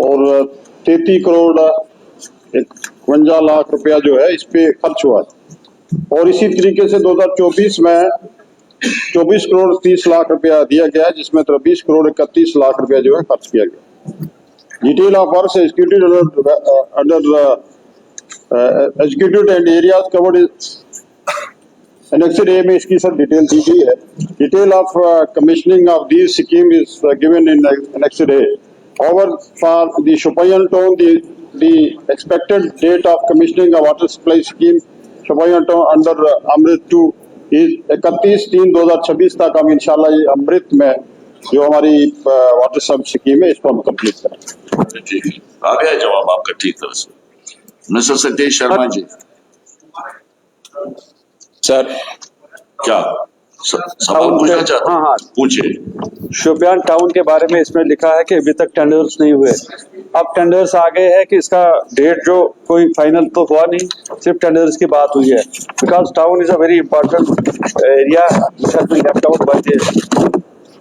और 33 करोड़ 51 लाख रुपया जो है इस पे खर्च हुआ है। और इसी तरीके से 2024 में 24 करोड़ 30 लाख रुपया दिया गया है, जिसमें 20 करोड़ 31 लाख रुपया जो है खर्च किया गया। Detail of works executed under executed and areas covered Annexure A में इसकी सब डिटेल दी गई है। Detail of commissioning of this scheme is given in Annexure A. However, for the Shopayan town, the expected date of commissioning a water supply scheme Shopayan town under Amrit 2 is 31/3/2026 तक हम इंशाल्लाह ये अमृत में जो हमारी water सब scheme है इसको हम कंप्लीट करें। ठीक है, आ गया जवाब आपका ठीक तरह से। मिस्टर सतीश शर्मा जी। सर क्या सवाल पूछना चाहते हैं? हाँ, पूछिए। शोपियान टाउन के बारे में इसमें लिखा है कि अभी तक टेंडर्स नहीं हुए। अब टेंडर्स आ गए हैं कि इसका डेट जो कोई फाइनल तो हुआ नहीं, सिर्फ टेंडर्स की बात हुई है। Because town is a very important area left out by the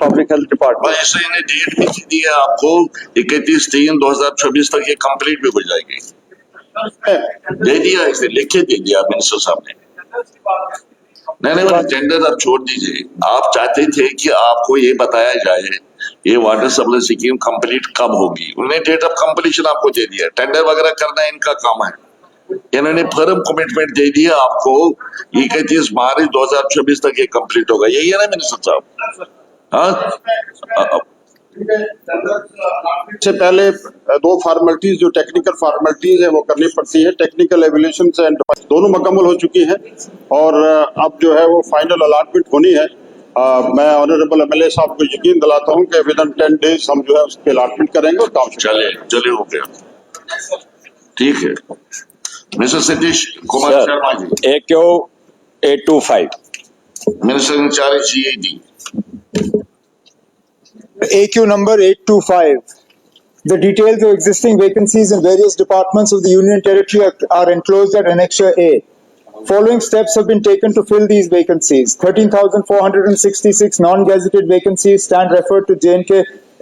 public health department. ऐसे इन्हें डेट भी दी है आपको 31/3/2026 तक ये कंप्लीट भी हो जाएगी। दे दिया, इसे लिखे दे दिया मिनिस्टर साहब ने। नहीं, टेंडर आप छोड़ दीजिए। आप चाहते थे कि आपको ये बताया जाए ये वाटर सप्लाई स्कीम कंप्लीट कब होगी, उन्होंने डेट ऑफ कंप्लीशन आपको दे दिया। टेंडर वगैरह करना इनका काम है, इन्होंने फर्म कमिटमेंट दे दिया आपको 31 मार्च 2024 तक ये कंप्लीट होगा। यही है ना मिनिस्टर साहब? हाँ, से पहले दो फॉर्मेलिटीज जो टेक्निकल फॉर्मेलिटीज है वो करनी पड़ती है। टेक्निकल एवल्यूशन एंड दोनों मुकम्मल हो चुकी है और अब जो है वो फाइनल अलॉटमेंट होनी है। मैं ऑनरेबल एमएलए साहब को यकीन दिलाता हूं कि विद इन 10 डेज हम जो है उसके अलॉटमेंट करेंगे और काम चले हो गया। ठीक है, mister Satish Kumar Sharma ji. AQ 825 minister in charge GAD। AQ number 825. The details of existing vacancies in various departments of the Union Territory are enclosed at Annexure A. Following steps have been taken to fill these vacancies. 13,466 non-gazetted vacancies stand referred to J&K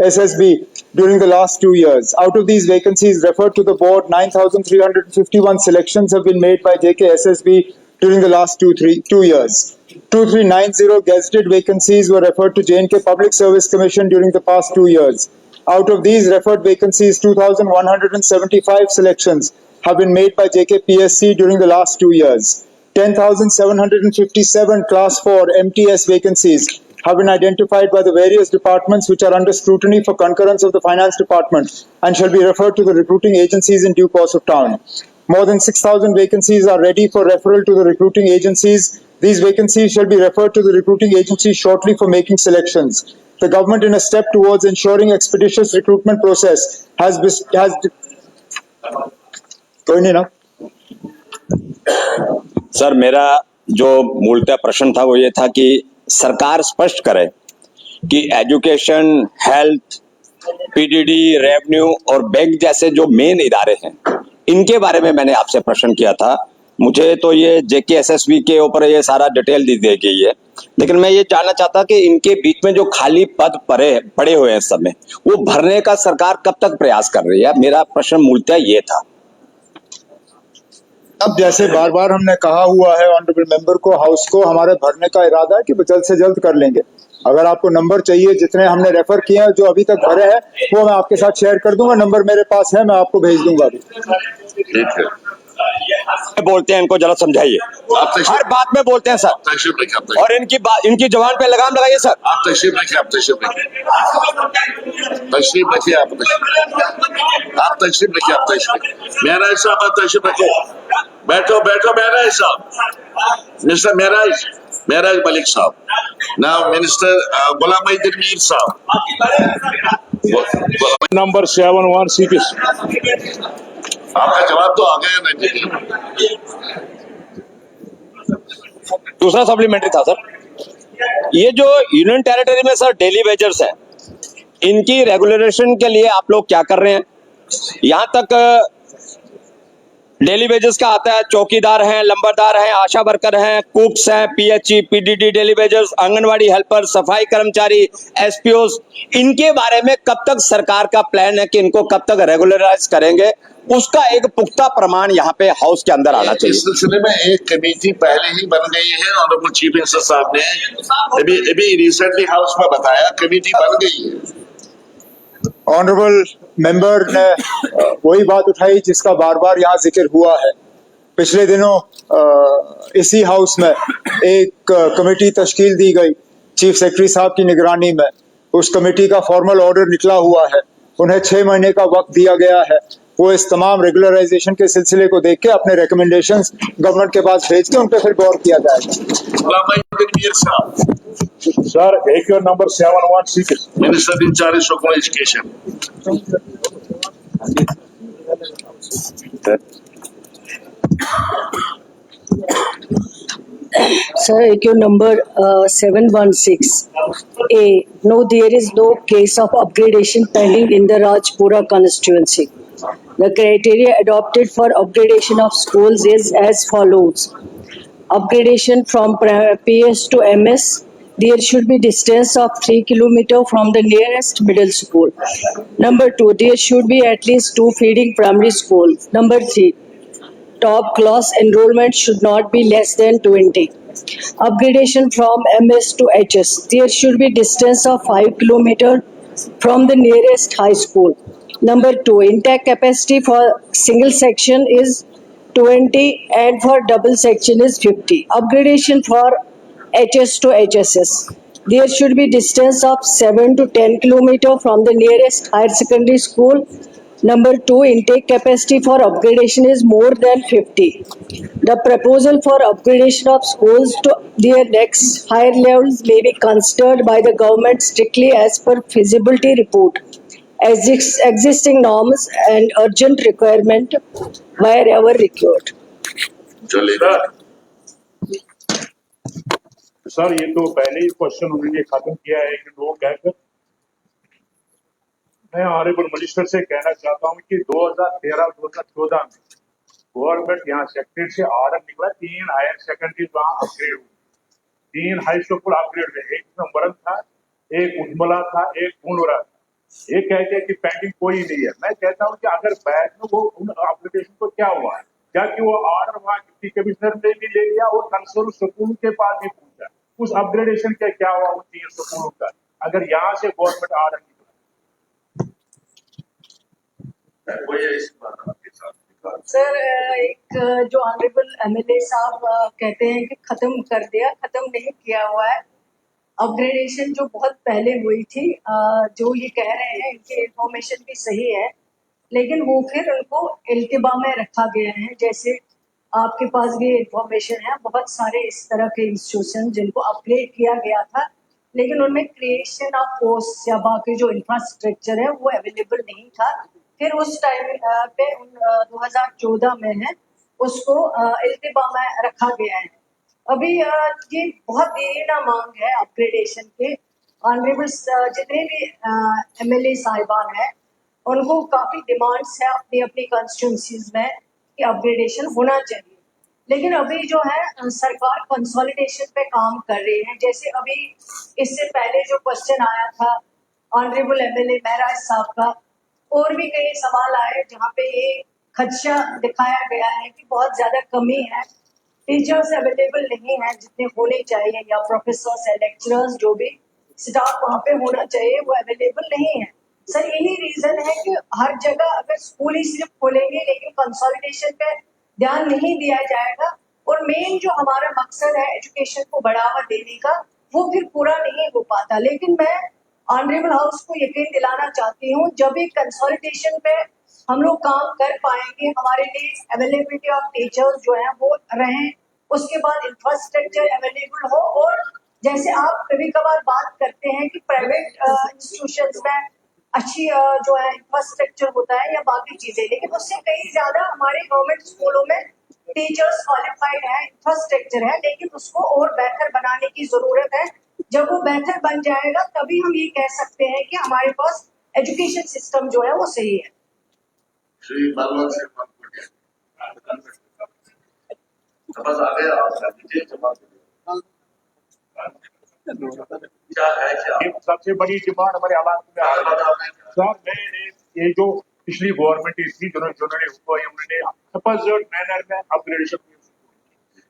SSB during the last 2 years. Out of these vacancies referred to the board, 9,351 selections have been made by JK SSB during the last 2 years. 2390 gazetted vacancies were referred to J&K Public Service Commission during the past 2 years. Out of these referred vacancies, 2,175 selections have been made by JK PSC during the last 2 years. 10,757 Class 4 MTS vacancies have been identified by the various departments which are under scrutiny for concurrence of the Finance Department and shall be referred to the recruiting agencies in due course of time. More than 6,000 vacancies are ready for referral to the recruiting agencies. These vacancies shall be referred to the recruiting agencies shortly for making selections. The government, in a step towards ensuring expeditious recruitment process, has going in up. Sir मेरा जो मूलतः प्रश्न था वो ये था कि सरकार स्पष्ट करे कि एजुकेशन, हेल्थ, PDD, रेवेन्यू और बैंक जैसे जो मेन इदारे हैं इनके बारे में मैंने आपसे प्रश्न किया था। मुझे तो ये JK SSB के ऊपर ये सारा डिटेल दी गई है, लेकिन मैं ये जानना चाहता कि इनके बीच में जो खाली पद पड़े हुए हैं इस समय वो भरने का सरकार कब तक प्रयास कर रही है? मेरा प्रश्न मूलतः ये था। अब जैसे बार बार हमने कहा हुआ है ऑनरेबल मेंबर को, हाउस को, हमारे भरने का इरादा है कि जल्द से जल्द कर लेंगे। अगर आपको नंबर चाहिए जितने हमने रेफर किए हैं जो अभी तक भरे हैं वो मैं आपके साथ शेयर कर दूंगा। नंबर मेरे पास है, मैं आपको भेज दूंगा अभी। ठीक है, बोलते हैं इनको जरा समझाइए, हर बात में बोलते हैं सर, और इनकी जवान पे लगाम लगाइए सर। आप तशरीफ रखिए, आप तशरीफ रखिए, आप तशरीफ रखिए। महराज साहब आप तशरीफ रखिए, बैठो महराज साहब। मिस्टर महराज मलिक साहब। नाउ मिनिस्टर गुलाम मोहिउद्दीन मीर साहब। नंबर 7166। आपका जवाब तो आ गया ना जी। दूसरा सप्लीमेंट्री था सर, ये जो यूनियन टेरिटरी में सर डेली वेजर्स हैं इनकी रेगुलराइजेशन के लिए आप लोग क्या कर रहे हैं? यहाँ तक डेली वेजेस का आता है, चौकीदार हैं, लंबरदार हैं, आशा वर्कर हैं, कुक्स हैं, PHE, PDD daily wages, anganwadi helper, सफाई कर्मचारी, एसपीओस, इनके बारे में कब तक सरकार का प्लान है कि इनको कब तक रेगुलराइज करेंगे, उसका एक पुख्ता प्रमाण यहाँ पे हाउस के अंदर आना इस चाहिए। सिलसिले में एक कमेटी पहले ही बन गई है, ऑनरेबल चीफ मिनिस्टर साहब ने अभी रिसेंटली हाउस में बताया, कमेटी बन गई है। ऑनरेबल मेंबर ने वही बात उठाई जिसका बार बार यहाँ जिक्र हुआ है। पिछले दिनों इसी हाउस में एक कमेटी तश्कील दी गई चीफ सेक्रेटरी साहब की निगरानी में। उस कमेटी का फॉर्मल ऑर्डर निकला हुआ है, उन्हें 6 महीने का वक्त दिया गया है। वो इस तमाम रेगुलराइजेशन के सिलसिले को देख के अपने रिकमेंडेशंस गवर्नमेंट के पास भेज के उन पर फिर गौर किया जाएगा। साहब, Sir, AQ number 7166. Minister in charge for education. Sir, AQ number 716A. No, there is no case of upgradation pending in the Rajpura constituency. The criteria adopted for upgradation of schools is as follows. Upgradation from PS to MS. There should be distance of 3 km from the nearest middle school. Number 2, there should be at least 2 feeding primary schools. Number 3, top class enrollment should not be less than 20. Upgradation from MS to HS. There should be distance of 5 km from the nearest high school. Number 2, intake capacity for single section is 20 and for double section is 50. Upgradation for HS to HSS. There should be distance of 7 to 10 km from the nearest higher secondary school. Number 2, intake capacity for upgradation is more than 50. The proposal for upgradation of schools to their next higher levels may be considered by the government strictly as per feasibility report, existing norms and urgent requirement wherever required. चलेगा। Sir, ये तो पहले ही question उन्होंने खत्म किया है कि लोग कहकर। मैं ऑनरेबल मिनिस्टर से कहना चाहता हूं कि 2013-2014 में गवर्नमेंट यहाँ सेक्रेटरी से ऑर्डर निकला, 3 हायर सेकेंडरी वहाँ अपग्रेड हुई, 3 हाई स्कूल अपग्रेड हुए, एक मरन था, एक उज्मला था, एक पुनवरा था। ये कहते हैं कि पेंडिंग कोई नहीं है। मैं कहता हूँ कि अगर बैग में वो उन एप्लीकेशन को क्या हुआ है, क्या कि वो ऑर्डर वहाँ डिप्टी कमिश्नर ने भी ले लिया और कंसर्न स्कूल के पास भी पहुंचा, उस अपग्रेडेशन का क्या हुआ उन 3 स्कूलों का, अगर यहाँ से गवर्नमेंट ऑर्डर निकला। सर, एक जो ऑनरेबल एमएलए साहब कहते हैं कि खत्म कर दिया, खत्म नहीं किया हुआ है। अपग्रेडेशन जो बहुत पहले हुई थी, जो ये कह रहे हैं इनकी इंफॉर्मेशन भी सही है, लेकिन वो फिर उनको इल्तिबा में रखा गया है। जैसे आपके पास भी इंफॉर्मेशन है, बहुत सारे इस तरह के इंस्टीट्यूशन जिनको अपग्रेड किया गया था, लेकिन उनमें क्रिएशन ऑफ पोस्ट या बाकी जो इंफ्रास्ट्रक्चर है वो अवेलेबल नहीं था। फिर उस टाइम पे 2014 में है उसको इल्तिबा में रखा गया है। अभी ये बहुत देरीना मांग है अपग्रेडेशन के। ऑनरेबल जितने भी एमएलए साहिबान हैं उनको काफ़ी डिमांड्स है अपनी अपनी कॉन्स्टिट्यूंसीज में कि अपग्रेडेशन होना चाहिए, लेकिन अभी जो है सरकार कंसोलिडेशन पे काम कर रही है। जैसे अभी इससे पहले जो क्वेश्चन आया था ऑनरेबल एमएलए महराज साहब का, और भी कई सवाल आए जहाँ पे ये खदशा दिखाया गया है कि बहुत ज़्यादा कमी है, टीचर्स अवेलेबल नहीं है जितने होने चाहिए, या प्रोफेसर्स या लेक्चरर्स जो भी स्टाफ वहाँ पे होना चाहिए वो अवेलेबल नहीं है। सर, यही रीजन है कि हर जगह अगर स्कूल ही सिर्फ खोलेंगे लेकिन कंसोलिडेशन पे ध्यान नहीं दिया जाएगा, और मेन जो हमारा मकसद है एजुकेशन को बढ़ावा देने का वो फिर पूरा नहीं हो पाता। लेकिन मैं ऑनरेबल हाउस को यकीन दिलाना चाहती हूँ, जब भी कंसोलिडेशन पे हम लोग काम कर पाएंगे, हमारे लिए अवेलेबिलिटी ऑफ टीचर्स जो है वो रहें, उसके बाद इंफ्रास्ट्रक्चर अवेलेबल हो, और जैसे आप कभी कभार बात करते हैं कि प्राइवेट इंस्टीट्यूशंस में अच्छी जो है इंफ्रास्ट्रक्चर होता है या बाकी चीजें, लेकिन उससे कहीं ज्यादा हमारे गवर्नमेंट स्कूलों में टीचर्स क्वालिफाइड है, इंफ्रास्ट्रक्चर है, लेकिन उसको और बेहतर बनाने की जरूरत है। जब वो बेहतर बन जाएगा तभी हम ये कह सकते हैं कि हमारे पास एजुकेशन सिस्टम जो है वो सही है। श्री बालवान से बस आ गया, आप कर दीजिए जमा। क्या है क्या? ये सबसे बड़ी डिमांड हमारे इलाके में आ रही है सर। मैं ये जो पिछली गवर्नमेंट थी जिन्होंने उन्होंने सपोजिट मैनर में अपग्रेडेशन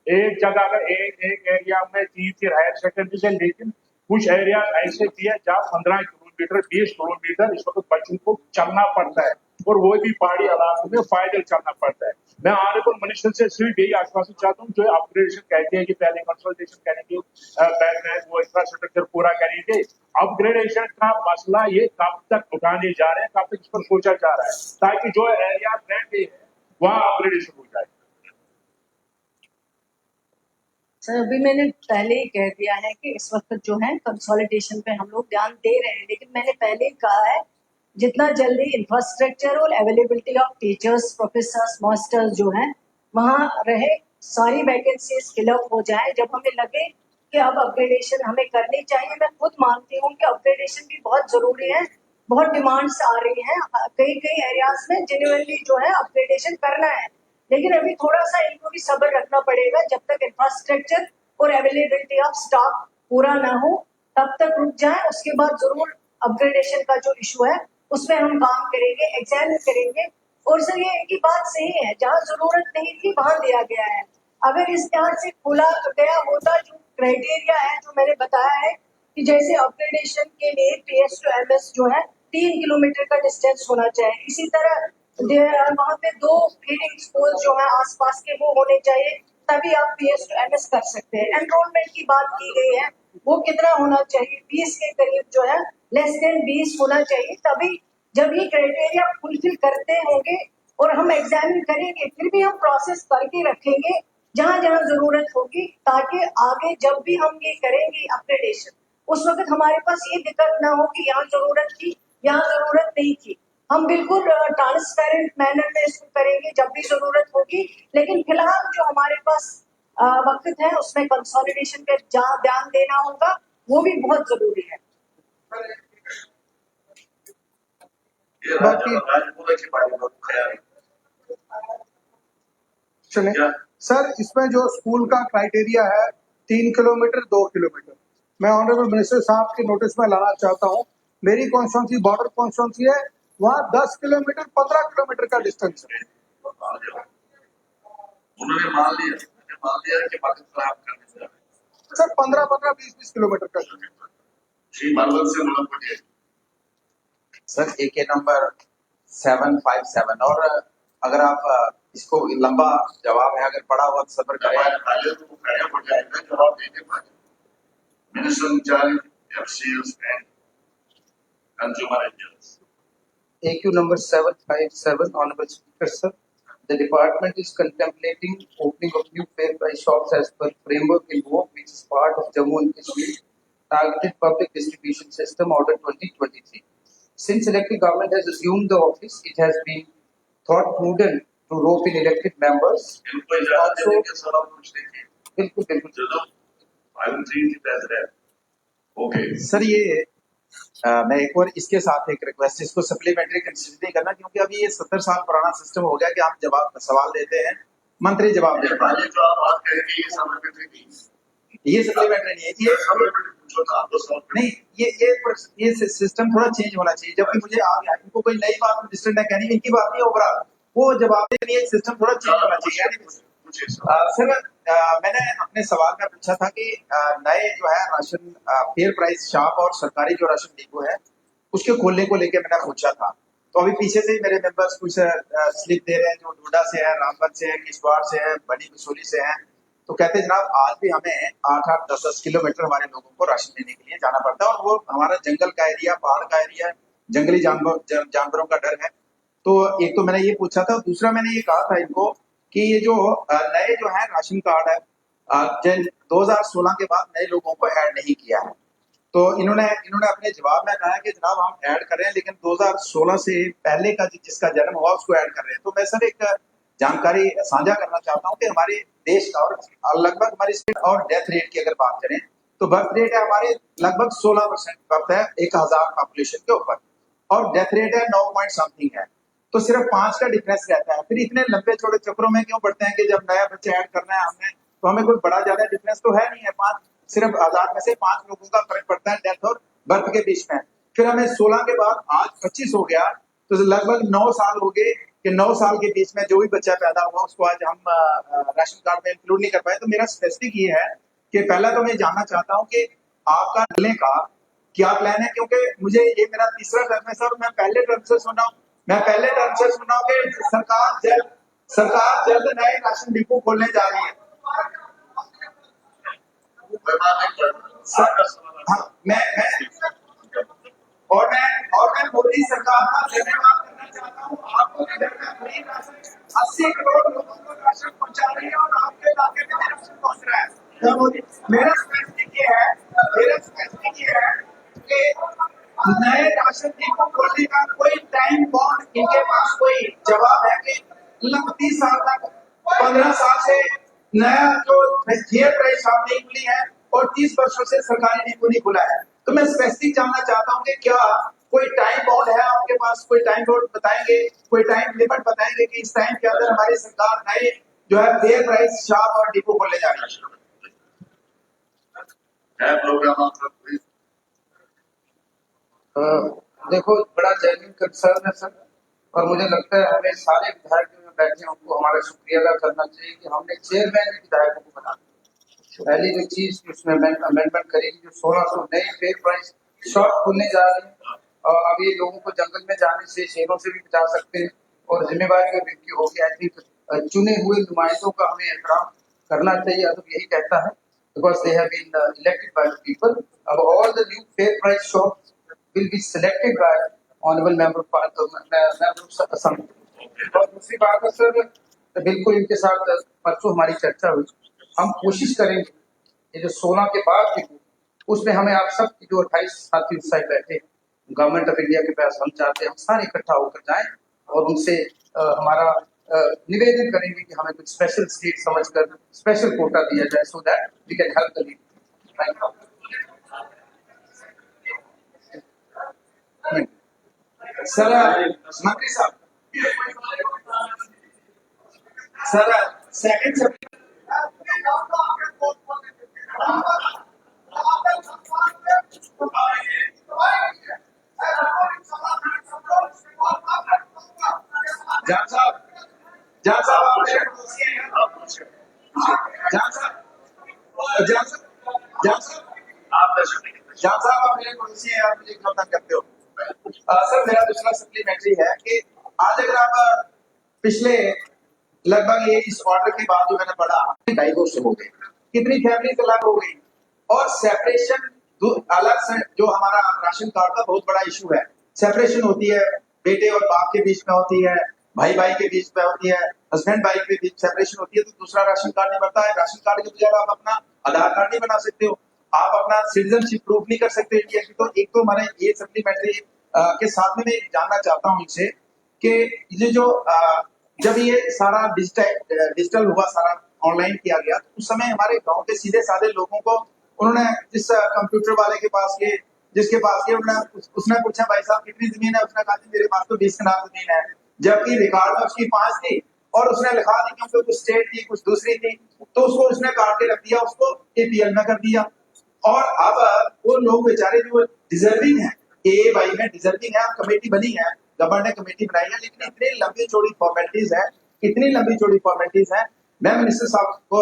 एक जगह अगर एक एरिया में 3 हायर सेकेंडरी है, लेकिन कुछ एरिया ऐसे भी है जहाँ 15 किलोमीटर 20 किलोमीटर इस वक्त बच्चों को चलना पड़ता है, और वो भी पहाड़ी इलाकों में पैदल चलना पड़ता है। मैं ऑनरेबल मिनिस्टर से सिर्फ यही आश्वासन चाहता हूँ, जो अपग्रेडेशन कहते हैं कि पहले कंसल्टेशन करेंगे, वो इंफ्रास्ट्रक्चर पूरा करेंगे। अपग्रेडेशन का मसला ये कब तक उठाने जा रहे हैं, कब तक इस पर सोचा जा रहा है, ताकि जो एरिया रहते हैं वहाँ अपग्रेडेशन हो जाए। सर अभी मैंने पहले ही कह दिया है कि इस वक्त जो है कंसोलिडेशन पे हम लोग ध्यान दे रहे हैं, लेकिन मैंने पहले ही कहा है जितना जल्दी इंफ्रास्ट्रक्चर और availability of teachers, professors, masters जो हैं वहाँ रहे, सारी वैकेंसीज फिलअप हो जाए। जब हमें लगे कि अब अपग्रेडेशन हमें करनी चाहिए, मैं खुद मानती हूँ कि अपग्रेडेशन भी बहुत जरूरी है, बहुत डिमांड्स आ रही हैं कई कई एरियाज में, जेन्युइनली जो है अपग्रेडेशन करना है, लेकिन अभी थोड़ा सा इनको भी सब्र रखना पड़ेगा। जब तक इंफ्रास्ट्रक्चर और अवेलेबिलिटी ऑफ स्टाफ पूरा ना हो तब तक रुक जाए, उसके बाद जरूर अपग्रेडेशन का जो इशू है उसमें हम काम करेंगे, एग्जामिन करेंगे। और सर ये इनकी बात सही है, जहाँ जरूरत नहीं थी वहां दिया गया है। अगर इस ध्यान से खोला गया होता, जो क्राइटेरिया है जो मैंने बताया है कि जैसे अपग्रेडेशन के लिए PS to MS जो है 3 किलोमीटर का डिस्टेंस होना चाहिए, इसी तरह वहाँ पे 2 फीडिंग स्कूल जो है आसपास के वो होने चाहिए, तभी आप PS to MS कर सकते हैं। एनरोलमेंट की बात की गई है, वो कितना होना चाहिए, 20 के करीब जो है, लेस देन 20 होना चाहिए। तभी जब ये क्राइटेरिया फुलफिल करते होंगे और हम एग्जामिन करेंगे, फिर भी हम प्रोसेस करके रखेंगे जहां जहां जरूरत होगी, ताकि आगे जब भी हम ये करेंगे अपग्रेडेशन, उस वक्त हमारे पास ये दिक्कत ना हो कि यहाँ जरूरत थी, यहाँ जरूरत नहीं थी। हम बिल्कुल ट्रांसपेरेंट मैनर में इसको करेंगे जब भी जरूरत होगी, लेकिन फिलहाल जो हमारे पास वक्त है उसमें कंसोलिडेशन पे ध्यान देना होगा, वो भी बहुत जरूरी है। ये राजपुरा के बारे में ख्याल सुने क्या? सर, इसमें जो स्कूल का क्राइटेरिया है 3 किलोमीटर 2 किलोमीटर, मैं ऑनरेबल मिनिस्टर साहब के नोटिस में लाना चाहता हूँ। मेरी कॉन्स्टिट्यूंसी बॉर्डर कॉन्स्टिट्यूंसी है, वहाँ 10 किलोमीटर 15 किलोमीटर का डिस्टेंस है। उन्होंने मान लिया कि बात खराब करने से सर 15-15 20-20 किलोमीटर का श्री मालवल से मुलाकात है। सर AK नंबर 757, और अगर आप इसको लंबा जवाब है, अगर पढ़ा हुआ तो सब्र करें। जवाब देने पर minister in charge FCS and consumer agents. AQ number 757, Honorable Speaker, sir. The department is contemplating opening of new fair price shops as per framework invoked, which is part of Jammu and Kashmir Targeted Public Distribution System Order 2023. Since elected government has assumed the office, it has been thought prudent to rope in elected members. इनको इजाजत देने के सवाल कुछ देखिए। बिल्कुल बिल्कुल चलो, I will treat it as that. Okay. Sir, ये मैं एक और इसके साथ एक रिक्वेस्ट, इसको सप्लीमेंट्री कंसीडर नहीं करना, क्योंकि अभी ये 70 साल पुराना सिस्टम हो गया कि आप जवाब सवाल देते हैं, मंत्री जवाब देते हैं। जो आप बात करेंगे ये सप्लीमेंट्री नहीं, ये सप्लीमेंट्री नहीं है, ये सप्लीमेंट्री पूछो ना, आप सवाल नहीं, ये सिस्टम थोड़ा चेंज होना चाहिए। जबकि मुझे आ गया, इनको कोई नई बात मिनिस्टर ने कहनी, इनकी बात नहीं, ओवरऑल वो जवाब देने लिए सिस्टम थोड़ा चेंज होना चाहिए। सर, मैंने अपने सवाल में पूछा था कि नए जो है राशन फेयर प्राइस शॉप और सरकारी जो राशन डिपो है उसके खोलने को लेकर मैंने पूछा था। तो अभी पीछे से ही मेरे मेंबर्स कुछ स्लिप दे रहे हैं, जो डोडा से है, रामबन से है, किश्तवाड़ से है, बड़ी बसोली से है। तो कहते हैं जनाब आज भी हमें 8-8, 10-10 किलोमीटर हमारे लोगों को राशन देने के लिए जाना पड़ता है, और वो हमारा जंगल का एरिया, पहाड़ का एरिया, जंगली जानवरों का डर है। तो एक तो मैंने ये पूछा था, दूसरा मैंने ये कहा था इनको कि ये जो नए जो है राशन कार्ड है, 2016 के बाद नए लोगों को ऐड नहीं किया है। तो इन्होंने अपने जवाब में कहा कि जनाब हम ऐड कर रहे हैं, लेकिन 2016 से पहले का जिसका जन्म हुआ उसको ऐड कर रहे हैं। तो मैं सर एक जानकारी साझा करना चाहता हूँ कि हमारे देश का और लगभग हमारी स्टेट और डेथ रेट की अगर बात करें तो बर्थ रेट है हमारे लगभग 16% बर्थ है 1000 पॉपुलेशन के ऊपर, और डेथ रेट है 9 पॉइंट समथिंग है। तो सिर्फ 5 का डिफरेंस रहता है। फिर इतने लंबे चौड़े चक्रों में क्यों पड़ते हैं कि जब नया बच्चा ऐड करना है हमने, तो हमें कोई बड़ा ज्यादा डिफरेंस तो है नहीं है। 5 सिर्फ 1000 में से 5 लोगों का फर्क पड़ता है डेथ और बर्थ के बीच में। फिर हमें 16 के बाद आज 25 हो गया, तो लगभग 9 साल हो गए कि 9 साल के बीच में जो भी बच्चा पैदा हुआ उसको आज हम राशन कार्ड में इंक्लूड नहीं कर पाए। तो मेरा स्पेसिफिक ये है कि पहला तो मैं जानना चाहता हूँ कि आपका डलने का क्या प्लान है, क्योंकि मुझे ये मेरा तीसरा टर्म है सर। मैं पहले टर्म से सुना कि सरकार जल्द नए राशन डिपो खोलने जा रही है। हाँ, मैं मोदी सरकार का धन्यवाद करना चाहता हूँ। आपको 80 करोड़ लोगों को राशन पहुंचा रही है और आपके इलाके में राशन पहुंच रहा है। मोदी, मेरा स्पेसिफिक ये है कि नए राशन डिपो खोलने का कोई टाइम बॉन्ड इनके पास कोई जवाब है कि 30 साल तक 15 साल से नया जो फेयर प्राइस शॉप नहीं खुली है और 30 वर्षों से सरकारी डिपो नहीं खुला है। तो मैं स्पेसिफिक जानना चाहता हूँ कि क्या कोई टाइम बॉन्ड है आपके पास, कोई टाइम बॉन्ड बताएंगे, कोई टाइम लिमिट बताएंगे कि इस टाइम के अंदर हमारी सरकार नए जो है फेयर प्राइस शॉप और डिपो खोलने जा रही है। देखो, बड़ा जेन्युइन कंसर्न है सर, और मुझे लगता है हमें सारे विधायक जो बैठे हैं उनको हमारा शुक्रिया अदा करना चाहिए कि हमने चेयरमैन विधायकों को बना। पहली जो चीज उसमें अमेंडमेंट करेगी, जो 1600 नए फेयर प्राइस शॉप खुलने जा रही है, और अब ये लोगों को जंगल में जाने से, शेरों से भी बचा सकते हैं, और जिम्मेवारी का व्यक्ति होगी। आई थिंक चुने हुए नुमाइंदों का हमें एहतराम करना चाहिए, तो यही कहता है, because they have been elected by the people. अब all the new fair price shops will be selected by honorable member of assembly। और दूसरी बात है सर, बिल्कुल इनके साथ परसों हमारी चर्चा हुई, हम कोशिश करेंगे ये जो 16 के बाद की उसमें हमें आप सब जो 28 साथी उस साइड बैठे गवर्नमेंट ऑफ इंडिया के पास हम चाहते हैं हम सारे इकट्ठा होकर जाएं और उनसे हमारा निवेदन करेंगे कि हमें कुछ स्पेशल सीट समझकर स्पेशल कोटा दिया जाए, so that we can help the leader. Thank you sir. मंत्री साहब, सर सेकंड करते हो सर। मेरा दूसरा सप्लीमेंट्री है कि आज अगर आप पिछले लगभग ये इस ऑर्डर के बाद जो मैंने पढ़ा, डाइवोर्स हो गए, कितनी फैमिलीज अलग हो गई, और सेपरेशन अलग से जो हमारा राशन कार्ड का बहुत बड़ा इशू है। सेपरेशन होती है, बेटे और बाप के बीच में होती है, भाई भाई के बीच में होती है, हस्बैंड वाइफ के बीच सेपरेशन होती है, तो दूसरा राशन कार्ड नहीं बनता है। राशन कार्ड के बजाय आप अपना आधार कार्ड नहीं बना सकते हो, आप अपना सिटीजनशिप प्रूफ नहीं कर सकते इंडिया की। तो एक तो हमारे ये सप्लीमेंट्री के साथ में मैं जानना चाहता हूँ इनसे कि ये जो जब ये सारा डिजिटल हुआ, सारा ऑनलाइन किया गया, तो उस समय हमारे गांव के सीधे साधे लोगों को उन्होंने जिस कंप्यूटर वाले के पास गए, जिसके पास गए, उसने पूछा भाई साहब कितनी जमीन है, उसने कहा मेरे पास तो 20 कनाल जमीन है, जबकि रिकॉर्ड में उसकी 5 थी और उसने लिखा दी क्योंकि कुछ स्टेट थी कुछ दूसरी थी, तो उसको उसने काट के रख दिया, उसको APL में कर दिया। और अब वो लोग बेचारे जो डिजर्विंग है, AAY में डिजर्विंग है, कमेटी बनी है, गवर्नमेंट ने कमेटी बनाई है, लेकिन इतनी लंबी चौड़ी फॉर्मेलिटीज है। मैं मिनिस्टर साहब को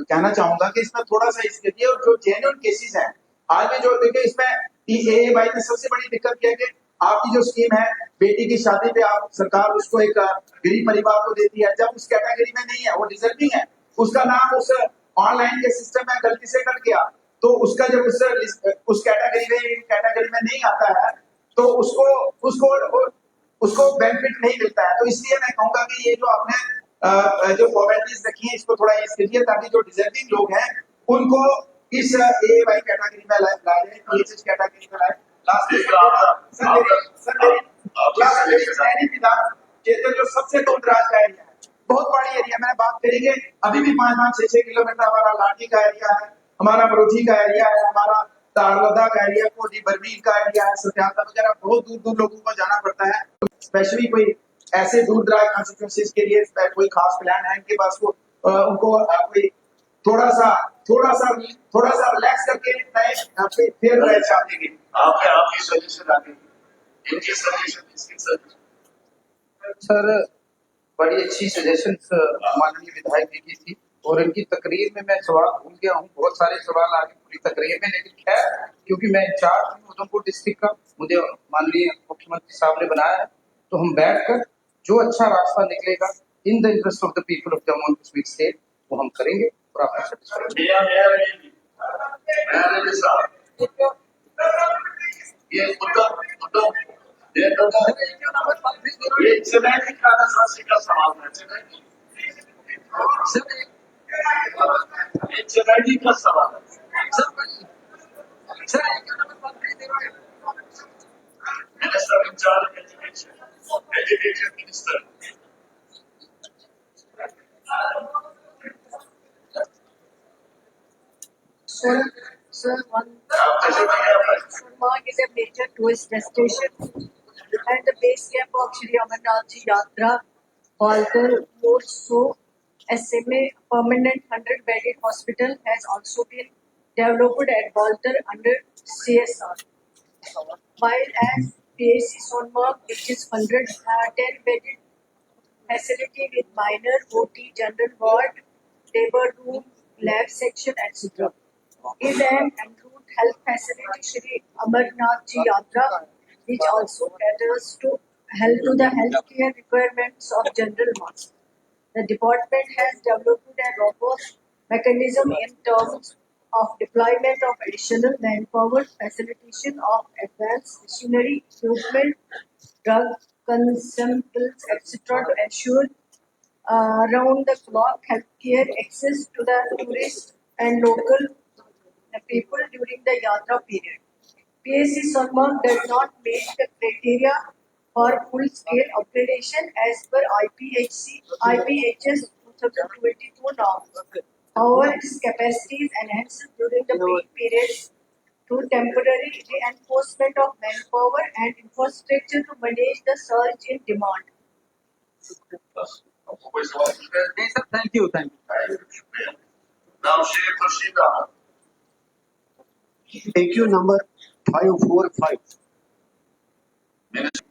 कहना चाहूंगा कि इसमें थोड़ा सा इसके लिए, और जो जेन्युइन केसेस हैं आज में, जो देखिए इसमें AAY में सबसे बड़ी दिक्कत क्या है कि आपकी जो स्कीम है बेटी की शादी पे आप सरकार उसको एक गरीब परिवार को देती है, जब उस कैटेगरी में नहीं है, वो डिजर्विंग है, उसका नाम उस ऑनलाइन के सिस्टम में गलती से कट गया, तो उसका जब उस कैटेगरी में नहीं आता है तो उसको बेनिफिट नहीं मिलता है। तो इसलिए मैं कहूंगा कि ये जो आपने जो फॉर्मेलिटीज रखी है इसको थोड़ा ईज कीजिए, ताकि जो डिजर्विंग लोग हैं उनको इस AAY कैटेगरी में लाए, PHS कैटेगरी में लाए। जो सबसे दूर दराज का एरिया है, बहुत बड़ी एरिया, मैंने बात करी कि अभी भी 5-6 किलोमीटर हमारा लाठी का एरिया है, हमारा मरोठी का एरिया है, हमारा तारलदा का एरिया, कोटी बरमीर का एरिया है, सत्याता वगैरह, बहुत दूर दूर लोगों को जाना पड़ता है। स्पेशली कोई ऐसे दूर दराज कॉन्स्टिट्यूंसीज के लिए कोई खास प्लान है इनके पास? को उनको कोई थोड़ा सा रिलैक्स करके नए फिर नए चाप देंगे? आपकी सजेशन आ गई, इनकी सजेशन, इसकी सजेशन। सर बड़ी अच्छी सजेशन माननीय विधायक जी की थी और इनकी तकरीर में मैं सवाल भूल गया हूँ, बहुत सारे सवाल आगे पूरी तकरीर में, लेकिन खैर क्योंकि मैं इंचार्ज हूँ उधमपुर डिस्ट्रिक्ट का, मुझे माननीय मुख्यमंत्री साहब ने बनाया है, तो हम बैठकर जो अच्छा रास्ता निकलेगा in the interest of the people of Jammu and Kashmir state वो हम करेंगे और आपको सेटिस्फाई ये चुनावी कागजात का सवाल है, ये चुनावी का सवाल है। Minister in charge of education minister. Sir, Sonmarg is a major tourist destination and the base camp of Shri Amarnath Ji Yatra. Baltar, more so, SMA permanent 100-bedded hospital has also been developed at Baltar under CSR. While as PAC Sonmarg, which is 110-bedded facility with minor OT, general ward, labor room, lab section, etc. is an improved health facility Shri Amarnath Ji Yatra, which also caters to the healthcare requirements of general mass. The department has developed a robust mechanism in terms of deployment of additional manpower, facilitation of advanced machinery, equipment, drug consumables, etc. to ensure round-the-clock healthcare access to the tourists and local people during the Yatra period. PAC Sonmarg does not meet the criteria for full-scale upgradation as per IPHS 2022 norms. However, its capacity is enhanced during the peak periods through temporary reinforcement of manpower and infrastructure to manage the surge in demand. Thank you Now, Sheikh Rashid Ahmed. Thank you, number 545. Minister.